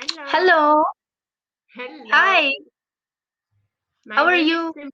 Hello. Hello. Hello. Hi. My How are name is you?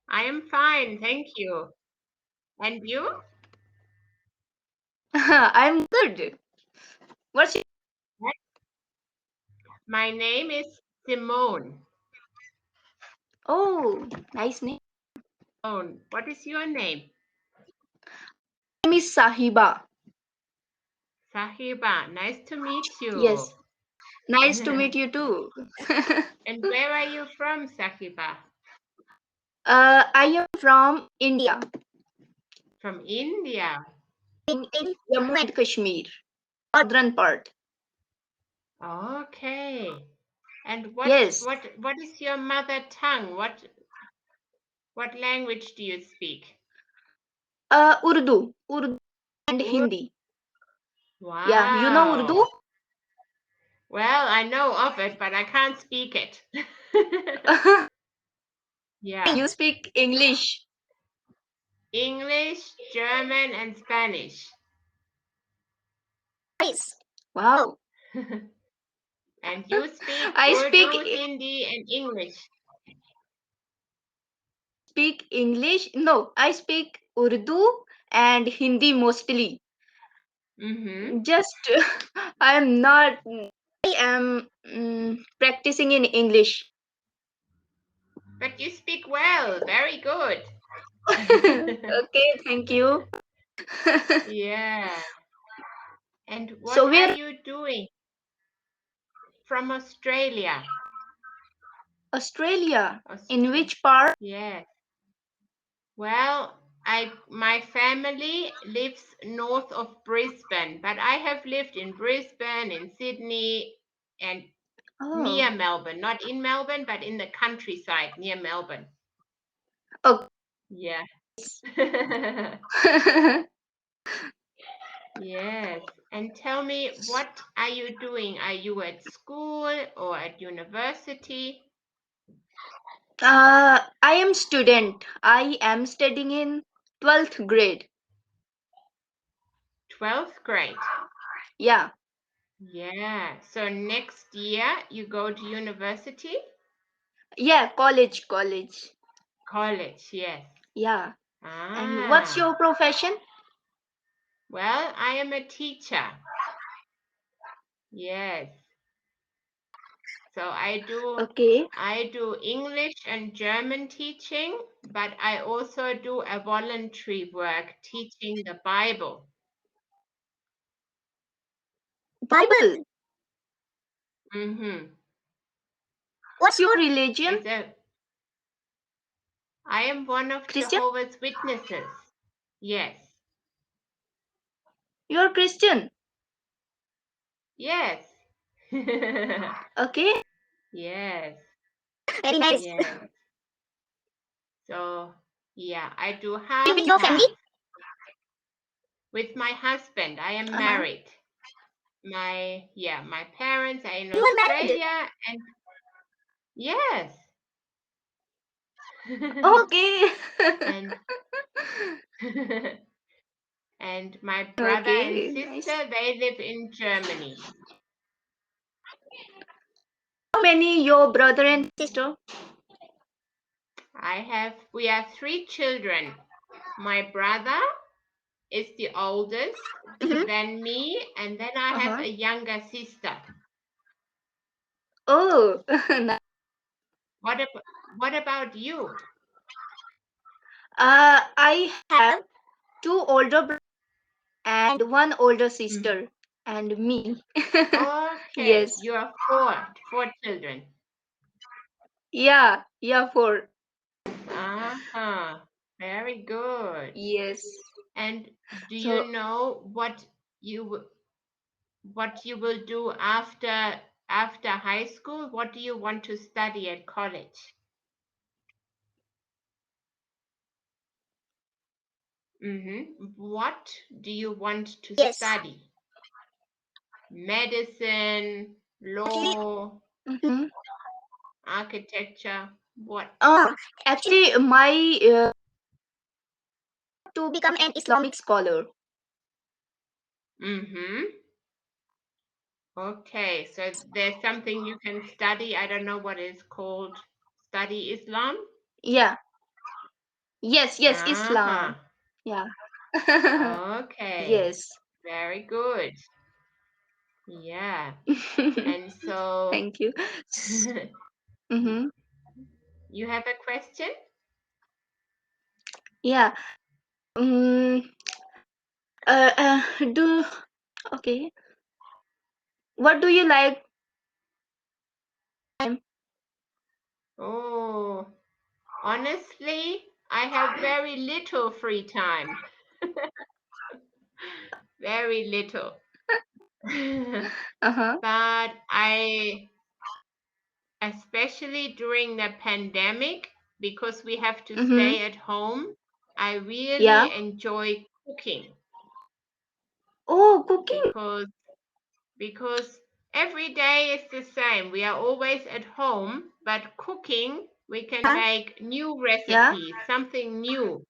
I am fine, thank you. And you? I'm good. What's your My name is Simone. Oh, nice name. What is your name? Name is Sahiba. Sahiba. Nice to meet you. Yes. Nice to meet you too. And where are you from, Sahiba? I am from India, From India. in Jammu and Kashmir, northern part. Okay. And what Yes. what what is your mother tongue? What language do you speak? Urdu and Ur- Hindi. Yeah, you know Urdu? Wow. Well, I know of it, but I can't speak it. Yeah. You speak English. English, German, and Spanish. Nice. Wow. And you speak I Urdu, speak Hindi, and English. speak English. No, I speak Urdu and Hindi mostly. Mm-hmm. Just I am not. I am practicing in English. But you speak well. Very good. Okay, thank you. Yeah. And what So are we're you doing? From Australia. Australia. In Austra- which part? yes. Well, my family lives north of Brisbane, but I have lived in Brisbane, in Sydney, and Oh, near Melbourne, not in Melbourne, but in the countryside near Melbourne. okay. Yeah. Yes. And tell me, what are you doing? Are you at school or at university? I am student. I am studying in 12th grade. 12th grade. Yeah. Yeah. So next year you go to university? Yeah, college. College, yes. Yeah. And what's Ah. your profession? Well, I am a teacher. Yes. So Okay. I do English and German teaching, but I also do a voluntary work teaching the Bible. Bible. Mm-hmm. What's your religion? I am one of Christian? Jehovah's Witnesses. Yes. You're Christian. Yes. Okay. Yes. Very nice. Yes. So, yeah, I do With half your family? half. With my husband, I am Uh-huh. married. My parents are in You are married. Australia and yes. Okay. and and my brother and Okay, nice. sister, they live in Germany. How many your brother and sister? We have 3 children. My brother is the oldest, Mm-hmm. then me, and then I have Uh-huh. a younger sister. Oh, nice. What about you? I have two older brothers and one older Mhm. sister and me. Okay, Yes. you are four children. Yeah, four. Uh-huh. Very good. Yes. And do you So, know you what you will do after high school? What do you want to study at college? What do you want to yes. study? Medicine, Actually, law, mm-hmm. architecture, what? Actually, my to become an Islamic scholar. Mm-hmm. Okay, so there's something you can study. I don't know what it's called. Study Islam? Yeah. Yes, yes, Uh-huh. Islam. Yeah. Okay. Yes. Very good. Yeah. And so Thank you. Mm-hmm. you have a question? Yeah. Um, uh, uh, do okay. What do you like? Oh, honestly, I have very little free time. Very little. Uh-huh. But especially during the pandemic, because we have to Mm-hmm. stay at home, I Yeah. really enjoy cooking Oh, cooking. because every day is the same. We are always at home, but cooking, we can Yeah. make new Yeah. recipes, something new,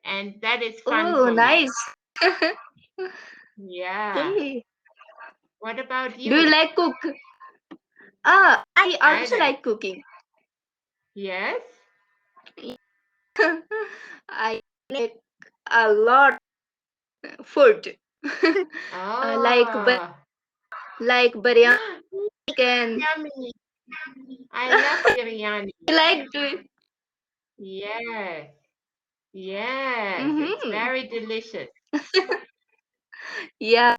and that is fun Oh, for me. nice. Yeah. Okay. What about Do you you? like cook? Ah, I I also like. like cooking. Yes? I like a lot food. Like Oh, like biryani and yummy. I love biryani. I like to. Yes. Yes, it's Mm-hmm. very delicious. Yeah.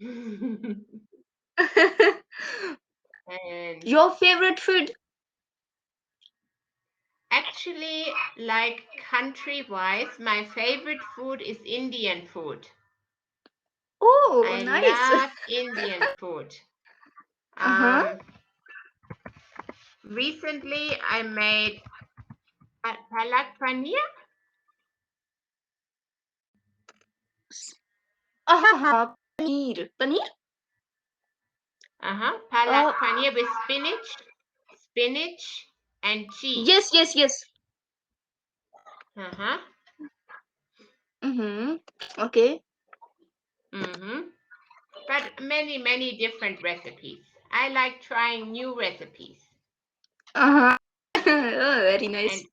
And Your favorite food? actually, like country-wise, my favorite food is Indian food. Oh, I nice. love Indian food. Uh-huh. Um, Recently I made palak paneer. Uh-huh. Paneer. Paneer? Palak Uh, paneer with spinach and cheese. yes, yes, yes. Uh-huh. Mm-hmm. Okay. Mm-hmm. But many different recipes. I like trying new recipes. Uh-huh. Oh, very nice. And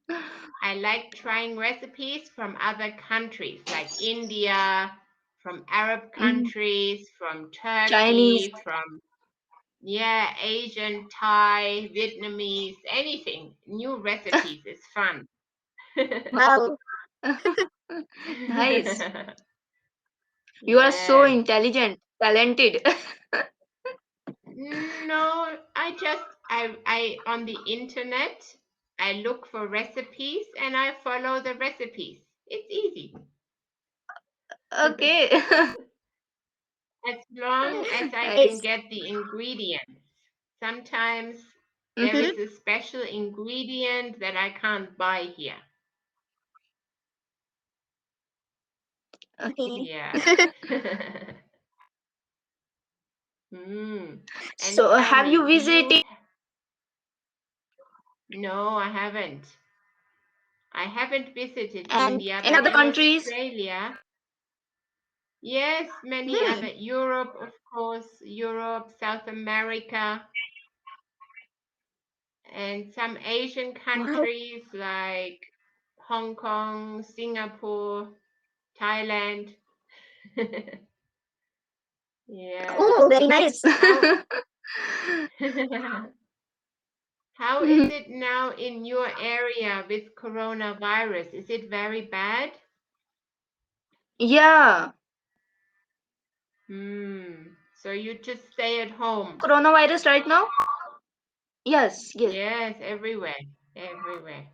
I like trying recipes from other countries like India, from Arab Mm, countries, from Chinese. Turkey, from Asian, Thai, Vietnamese, anything. New recipes is fun. Wow. Nice. You are so Yes. intelligent, talented. No, I on the internet, I look for recipes and I follow the recipes. It's easy. Okay. As long as I can Nice. get the ingredients. Sometimes there Mm-hmm. is a special ingredient that I can't buy here. Okay. Yeah. Hmm. And So, tell have you me, visited no, I haven't. I haven't visited and India, in but other in countries? Australia, yes, many Hmm. other, Europe, of course, Europe, South America, and some Asian Wow. countries like Hong Kong, Singapore, Thailand. Yeah. Oh, very nice. How how is Mhm. it now in your area with coronavirus? Is it very bad? Yeah. So you just stay at home. Coronavirus right now? Yes, yes. Yes, everywhere, everywhere.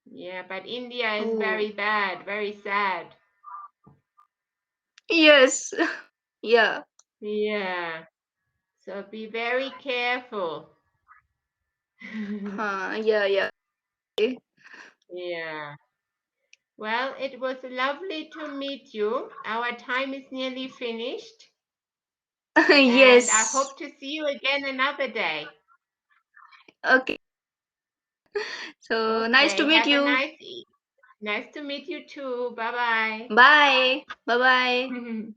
Yeah, but India is Oh, very bad, very sad. yes. Yeah. Yeah, so be very careful. Yeah, yeah. Okay. Yeah. Well, it was lovely to meet you. Our time is nearly finished, and I Yes. hope to see you again another day. Okay. So nice to Okay, meet have a you. nice to meet you too. Bye Bye. Bye bye. bye.